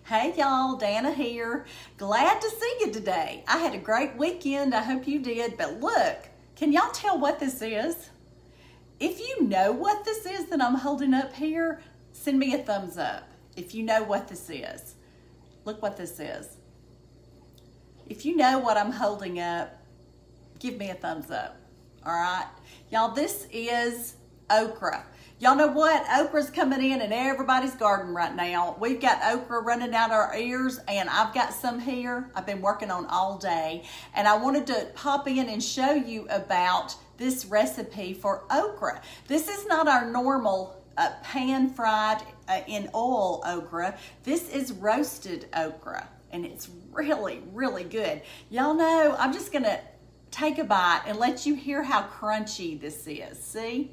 Hey y'all, Danna here. Glad to see you today. I had a great weekend, I hope you did, but look, can y'all tell what this is? If you know what this is that I'm holding up here, send me a thumbs up. If you know what this is. Look what this is. If you know what I'm holding up, give me a thumbs up, all right? Y'all, this is okra. Y'all know what? Okra's coming in everybody's garden right now. We've got okra running out our ears, and I've got some here I've been working on all day. And I wanted to pop in and show you about this recipe for okra. This is not our normal pan-fried in oil okra. This is roasted okra, and it's really, really good. Y'all know, I'm just gonna take a bite and let you hear how crunchy this is. See?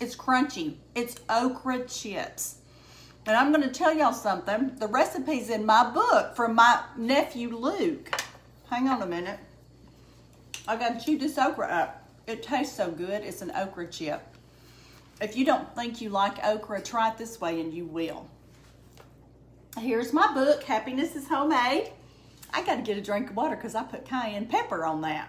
It's crunchy. It's okra chips. And I'm gonna tell y'all something. The recipe's in my book from my nephew, Luke. Hang on a minute. I gotta chew this okra up. It tastes so good. It's an okra chip. If you don't think you like okra, try it this way and you will. Here's my book, Happiness is Homemade. I gotta get a drink of water because I put cayenne pepper on that.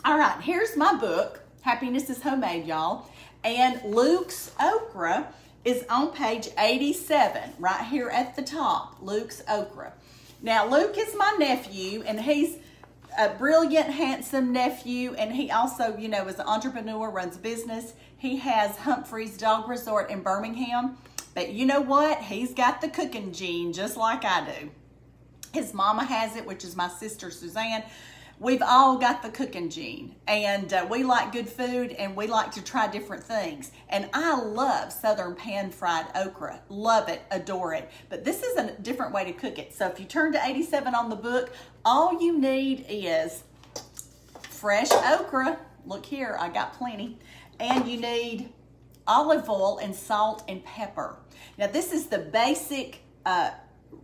All right, here's my book, Happiness is Homemade, y'all. And Luke's okra is on page 87, right here at the top, Luke's okra. Now, Luke is my nephew, and he's a brilliant, handsome nephew, and he also, you know, is an entrepreneur, runs a business. He has Humphrey's Dog Resort in Birmingham. But you know what? He's got the cooking gene, just like I do. His mama has it, which is my sister, Suzanne. We've all got the cooking gene, and we like good food, and we like to try different things. And I love Southern pan-fried okra. Love it, adore it. But this is a different way to cook it. So if you turn to 87 on the book, all you need is fresh okra. Look here, I got plenty. And you need olive oil and salt and pepper. Now this is the basic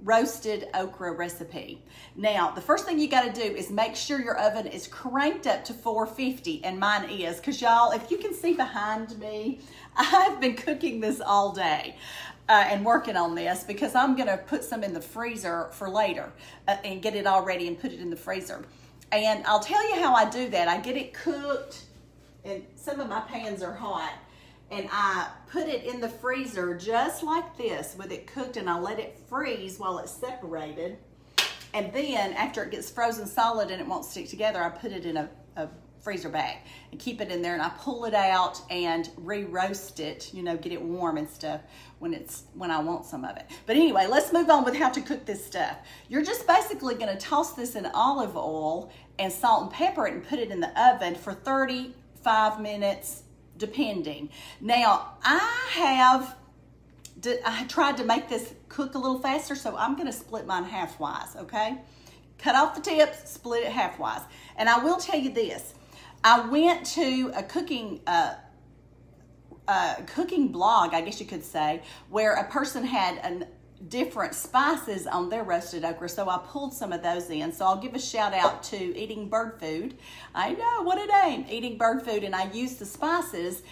roasted okra recipe. Now, the first thing you got to do is make sure your oven is cranked up to 450, and mine is, because y'all, if you can see behind me, I've been cooking this all day and working on this because I'm going to put some in the freezer for later and get it all ready and put it in the freezer. And I'll tell you how I do that. I get it cooked, and some of my pans are hot, and I put it in the freezer just like this with it cooked, and I let it freeze while it's separated. And then after it gets frozen solid and it won't stick together, I put it in a freezer bag and keep it in there, and I pull it out and re-roast it, you know, get it warm and stuff when I want some of it. But anyway, let's move on with how to cook this stuff. You're just basically gonna toss this in olive oil and salt and pepper it and put it in the oven for 35 minutes, depending. Now, I tried to make this cook a little faster, so I'm gonna split mine half-wise, okay? Cut off the tips, split it half-wise. And I will tell you this, I went to a cooking blog, I guess you could say, where a person had different spices on their roasted okra, so I pulled some of those in. So I'll give a shout out to Eating Bird Food. I know, what a name, Eating Bird Food, and I used the spices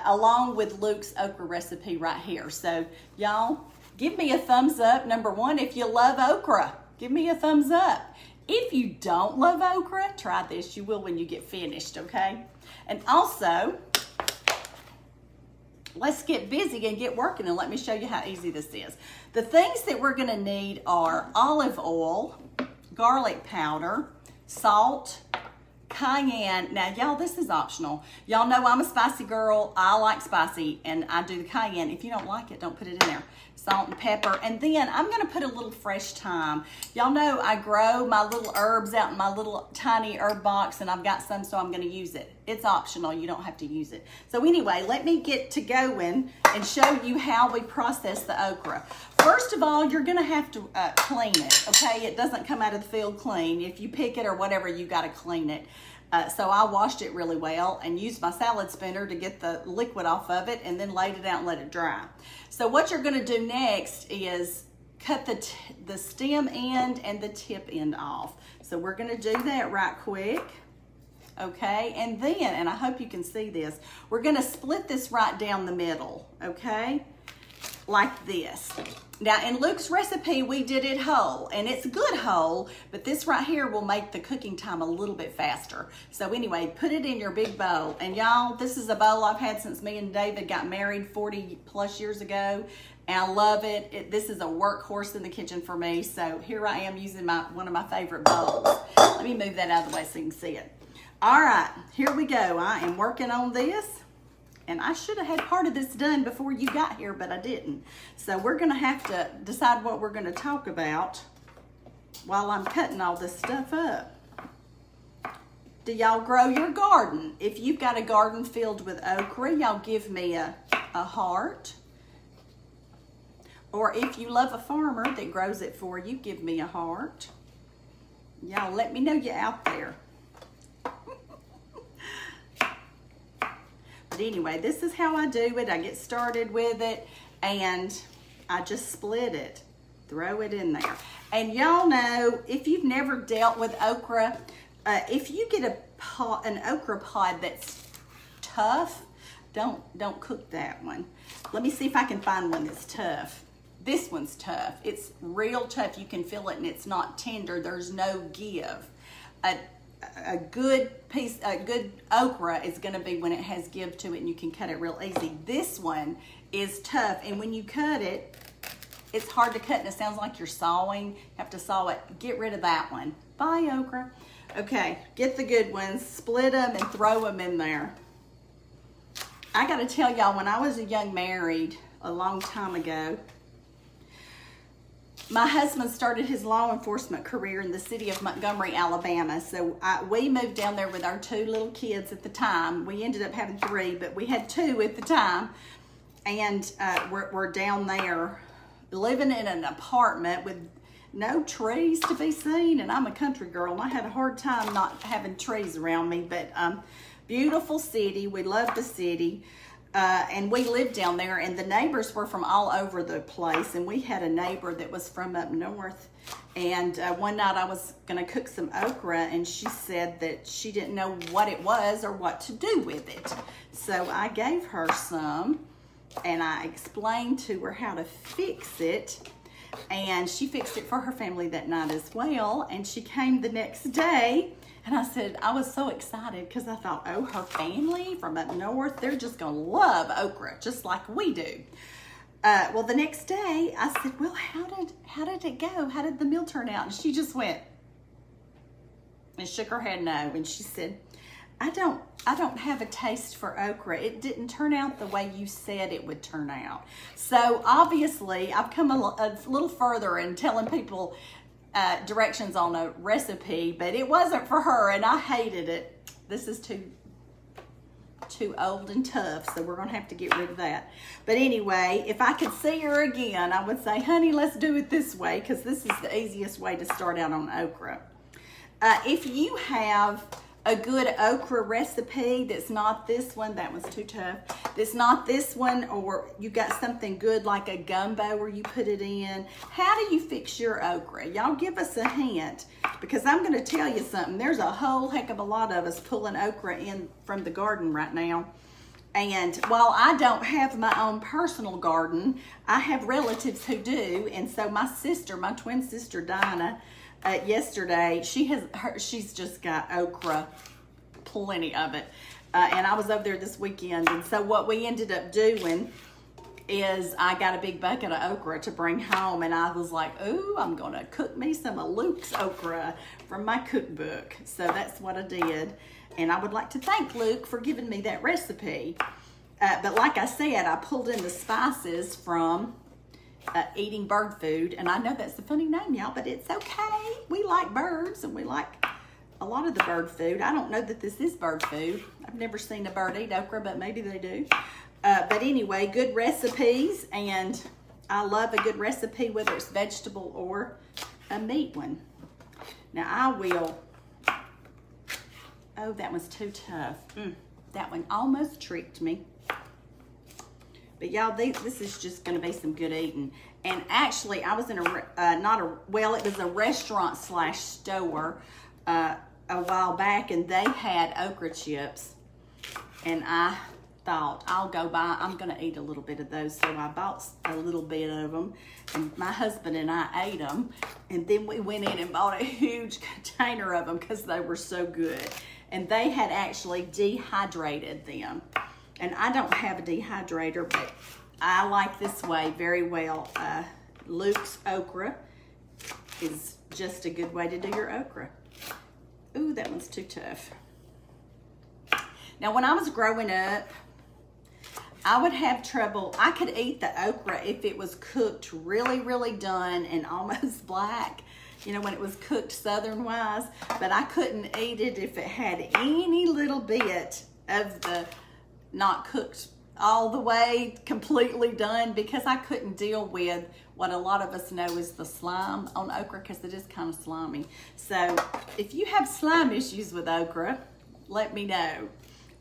along with Luke's okra recipe right here. So y'all, give me a thumbs up. Number one, if you love okra, give me a thumbs up. If you don't love okra, try this. You will when you get finished, okay? And also, let's get busy and get working, and let me show you how easy this is. The things that we're gonna need are olive oil, garlic powder, salt, cayenne. Now, y'all, this is optional. Y'all know I'm a spicy girl. I like spicy, and I do the cayenne. If you don't like it, don't put it in there. Salt and pepper. And then I'm gonna put a little fresh thyme. Y'all know I grow my little herbs out in my little tiny herb box, and I've got some, so I'm gonna use it. It's optional, you don't have to use it. So anyway, let me get to going and show you how we process the okra. First of all, you're gonna have to clean it, okay? It doesn't come out of the field clean. If you pick it or whatever, you gotta clean it. So I washed it really well and used my salad spinner to get the liquid off of it, and then laid it out and let it dry. So what you're gonna do next is cut the stem end and the tip end off. So we're gonna do that right quick. okay? And then, and I hope you can see this, we're gonna split this right down the middle, okay? Like this. Now, in Luke's recipe, we did it whole, and it's good whole, but this right here will make the cooking time a little bit faster. So anyway, put it in your big bowl. And y'all, this is a bowl I've had since me and David got married 40 plus years ago, and I love it. This is a workhorse in the kitchen for me, so here I am using one of my favorite bowls. Let me move that out of the way so you can see it. All right, here we go. I am working on this. And I should have had part of this done before you got here, but I didn't. So we're gonna have to decide what we're gonna talk about while I'm cutting all this stuff up. Do y'all grow your garden? If you've got a garden filled with okra, y'all give me a heart. Or if you love a farmer that grows it for you, give me a heart. Y'all let me know you're out there. But anyway, this is how I do it. I get started with it and I just split it, throw it in there. And y'all know, if you've never dealt with okra, if you get an okra pod that's tough, don't cook that one. Let me see if I can find one that's tough. This one's tough. It's real tough. You can feel it and it's not tender. There's no give. A good okra is going to be when it has give to it and you can cut it real easy. This one is tough, and when you cut it, it's hard to cut and it sounds like you're sawing. You have to saw it. Get rid of that one. Bye, okra. Okay, get the good ones, split them and throw them in there. I got to tell y'all, when I was a young married a long time ago, my husband started his law enforcement career in the city of Montgomery, Alabama. So we moved down there with our 2 little kids at the time. We ended up having 3, but we had 2 at the time. And we're down there living in an apartment with no trees to be seen. And I'm a country girl, and I had a hard time not having trees around me. But beautiful city. We love the city. And we lived down there, and the neighbors were from all over the place, and we had a neighbor that was from up north. And one night I was going to cook some okra, and she said that she didn't know what it was or what to do with it. So I gave her some, and I explained to her how to fix it, and she fixed it for her family that night as well. And she came the next day, and I said, I was so excited because I thought, oh, her family from up north, they're just going to love okra, just like we do. Well, the next day, I said, well, how did it go? How did the meal turn out? And she just went and shook her head no. And she said, I don't have a taste for okra. It didn't turn out the way you said it would turn out. So obviously, I've come a little further in telling people directions on a recipe, but it wasn't for her, and I hated it. This is too old and tough, so we're gonna have to get rid of that. But anyway, if I could see her again, I would say, honey, let's do it this way, because this is the easiest way to start out on okra. If you have a good okra recipe that's not this one, that one's too tough, that's not this one, or you got something good like a gumbo where you put it in, how do you fix your okra? Y'all give us a hint, because I'm going to tell you something. There's a whole heck of a lot of us pulling okra in from the garden right now. And while I don't have my own personal garden, I have relatives who do. And so my sister, my twin sister Danna, yesterday, she's just got okra, plenty of it. And I was over there this weekend, and so what we ended up doing is I got a big bucket of okra to bring home, and I was like, ooh, I'm gonna cook me some of Luke's okra from my cookbook. So that's what I did, and I would like to thank Luke for giving me that recipe. But like I said, I pulled in the spices from Eating Bird Food, and I know that's a funny name, y'all, but it's okay. We like birds, and we like a lot of the bird food. I don't know that this is bird food. I've never seen a bird eat okra, but maybe they do. But anyway, good recipes, and I love a good recipe, whether it's vegetable or a meat one. Now I will, oh, that one's too tough. That one almost tricked me. But y'all, this is just gonna be some good eating. And actually, I was in it was a restaurant slash store a while back, and they had okra chips, and I thought I'm gonna eat a little bit of those, so I bought a little bit of them, and my husband and I ate them, and then we went in and bought a huge container of them because they were so good, and they had actually dehydrated them, and I don't have a dehydrator, but I like this way very well. Luke's Okra is just a good way to do your okra. Ooh, that one's too tough. Now, when I was growing up, I would have trouble. I could eat the okra if it was cooked really, really done and almost black, you know, when it was cooked Southern-wise, but I couldn't eat it if it had any little bit of the not cooked all the way completely done, because I couldn't deal with what a lot of us know is the slime on okra, because it is kind of slimy. So if you have slime issues with okra, let me know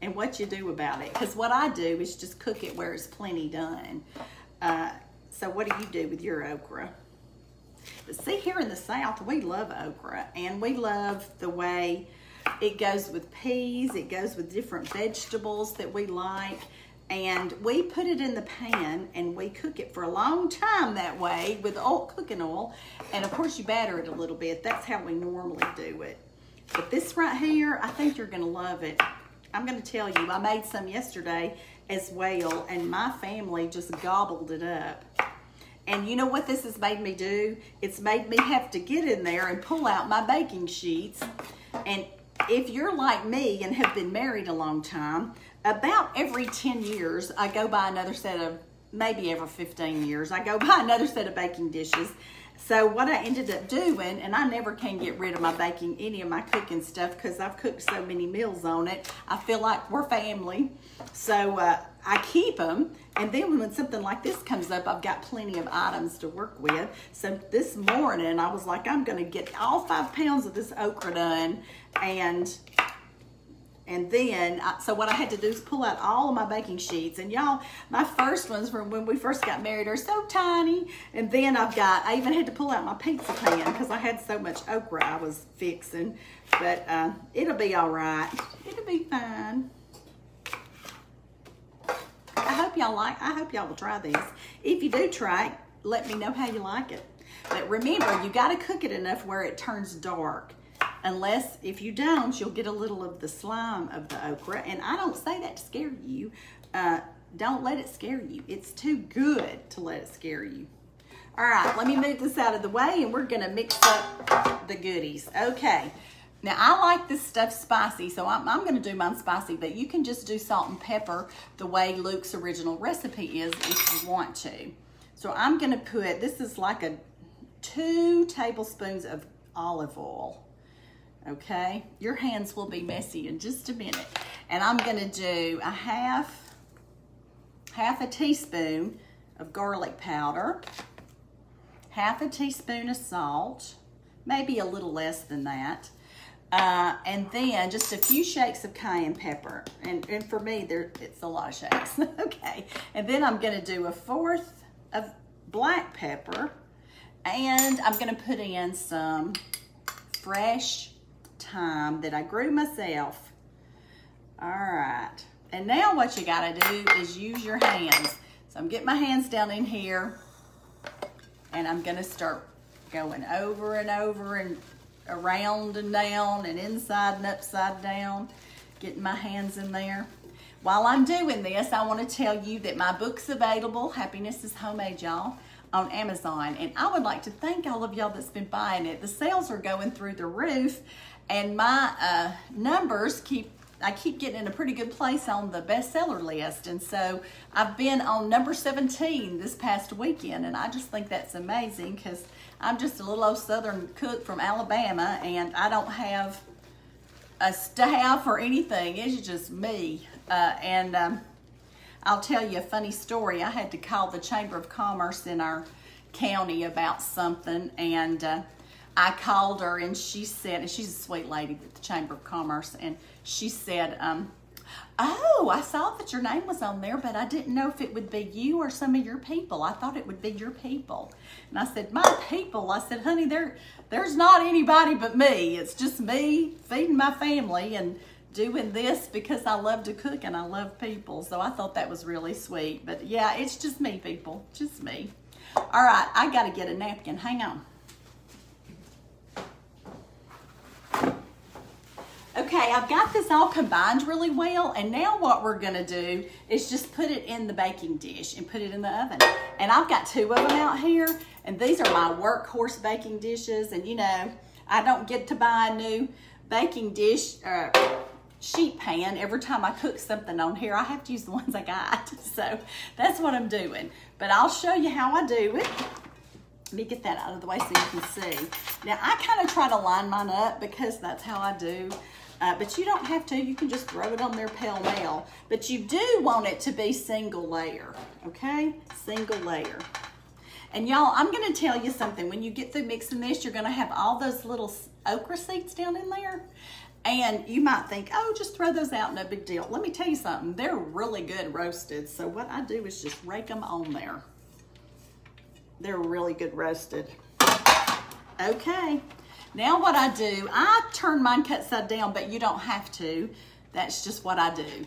and what you do about it, because what I do is just cook it where it's plenty done. So what do you do with your okra? But see, here in the South, we love okra, and we love the way it goes with peas, it goes with different vegetables that we like, and we put it in the pan and we cook it for a long time that way with cooking oil, and of course you batter it a little bit. That's how we normally do it. But this right here, I think you're gonna love it. I'm gonna tell you, I made some yesterday as well, and my family just gobbled it up. And you know what this has made me do? It's made me have to get in there and pull out my baking sheets. And if you're like me and have been married a long time, about every 10 years, I go buy another set of, maybe every 15 years, I go buy another set of baking dishes. So what I ended up doing, and I never can get rid of my baking, any of my cooking stuff, because I've cooked so many meals on it. I feel like we're family. So I keep them, and then when something like this comes up, I've got plenty of items to work with. So this morning, I was like, I'm gonna get all 5 pounds of this okra done, and then, so what I had to do is pull out all of my baking sheets. And y'all, my first ones from when we first got married are so tiny. And then I even had to pull out my pizza pan because I had so much okra I was fixing. But it'll be all right. It'll be fine. I hope y'all will try this. If you do try it, let me know how you like it. But remember, you gotta cook it enough where it turns dark. Unless, if you don't, you'll get a little of the slime of the okra. And I don't say that to scare you. Don't let it scare you. It's too good to let it scare you. All right, let me move this out of the way, and we're gonna mix up the goodies. Okay, now I like this stuff spicy, so I'm gonna do mine spicy, but you can just do salt and pepper the way Luke's original recipe is if you want to. So I'm gonna put, this is like 2 tablespoons of olive oil. Okay, your hands will be messy in just a minute. And I'm gonna do a half a teaspoon of garlic powder, half a teaspoon of salt, maybe a little less than that. And then just a few shakes of cayenne pepper. And for me, it's a lot of shakes. Okay, and then I'm gonna do 1/4 of black pepper, and I'm gonna put in some fresh thyme that I grew myself. All right, and now what you gotta do is use your hands. So I'm getting my hands down in here, and I'm gonna start going over and over and around and down and inside and upside down, getting my hands in there. While I'm doing this, I want to tell you that my book's available, Happiness is Homemade, y'all, on Amazon. And I would like to thank all of y'all that's been buying it. The sales are going through the roof, and my numbers I keep getting in a pretty good place on the bestseller list. And so I've been on number 17 this past weekend, and I just think that's amazing because I'm just a little old Southern cook from Alabama, and I don't have a staff or anything. It's just me. I'll tell you a funny story. I had to call the Chamber of Commerce in our county about something, and I called her, and she said, and she's a sweet lady at the Chamber of Commerce, and she said, Oh, I saw that your name was on there, but I didn't know if it would be you or some of your people. I thought it would be your people. And I said, my people. I said, honey, there's not anybody but me. It's just me feeding my family and doing this because I love to cook and I love people. So I thought that was really sweet. But yeah, it's just me, people. Just me. All right, I got to get a napkin. Hang on. Okay, I've got this all combined really well, and now what we're gonna do is just put it in the baking dish and put it in the oven. And I've got 2 of them out here, and these are my workhorse baking dishes, and you know, I don't get to buy a new baking dish sheet pan every time I cook something on here. I have to use the ones I got, so that's what I'm doing. But I'll show you how I do it. Let me get that out of the way so you can see. Now, I kind of try to line mine up because that's how I do. But you don't have to. You can just throw it on there pell-mell. But you do want it to be single layer, okay? Single layer. And y'all, I'm going to tell you something. When you get through mixing this, you're going to have all those little okra seeds down in there. And you might think, oh, just throw those out, no big deal. Let me tell you something. They're really good roasted. So what I do is just rake them on there. They're really good roasted. Okay. Now what I do, I turn mine cut side down, but you don't have to. That's just what I do.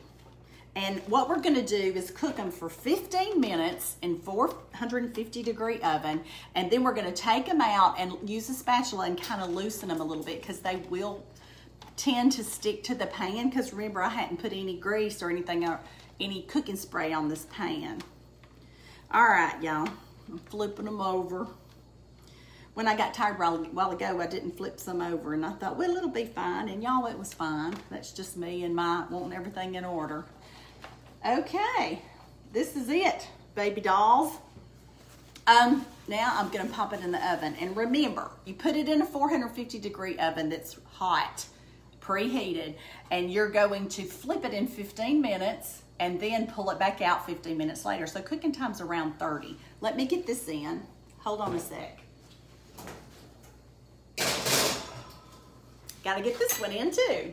And what we're gonna do is cook them for 15 minutes in 450-degree oven, and then we're gonna take them out and use a spatula and kind of loosen them a little bit because they will tend to stick to the pan, because remember, I hadn't put any grease or anything, or any cooking spray on this pan. All right, y'all, I'm flipping them over. When I got tired a while ago, I didn't flip some over, and I thought, well, it'll be fine. And y'all, it was fine. That's just me and my wanting everything in order. Okay, this is it, baby dolls. Now I'm gonna pop it in the oven. And remember, you put it in a 450-degree oven that's hot, preheated, and you're going to flip it in 15 minutes and then pull it back out 15 minutes later. So cooking time's around 30. Let me get this in. Hold on a sec. Gotta get this one in too.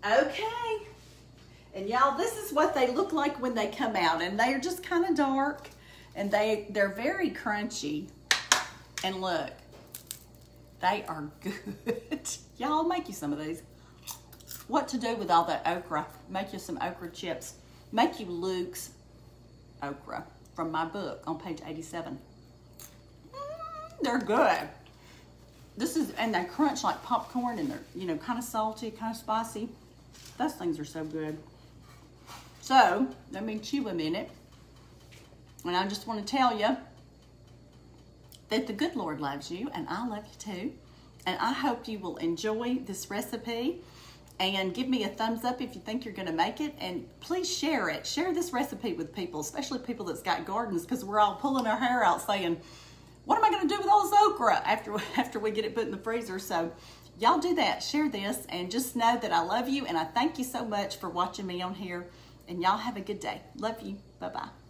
Okay. And y'all, this is what they look like when they come out, and they're just kind of dark, and they're very crunchy. And look, they are good. Y'all, make you some of these. What to do with all that okra? Make you some okra chips. Make you Luke's okra from my book on page 87. They're good. And they crunch like popcorn, and they're, you know, kind of salty, kind of spicy. Those things are so good. So, let me chew a minute. And I just want to tell you that the good Lord loves you, and I love you too. And I hope you will enjoy this recipe, and give me a thumbs up if you think you're going to make it. And please share it. Share this recipe with people, especially people that's got gardens, because we're all pulling our hair out saying, what am I going to do with all this okra after we get it put in the freezer? So y'all do that. Share this, and just know that I love you, and I thank you so much for watching me on here. And y'all have a good day. Love you. Bye-bye.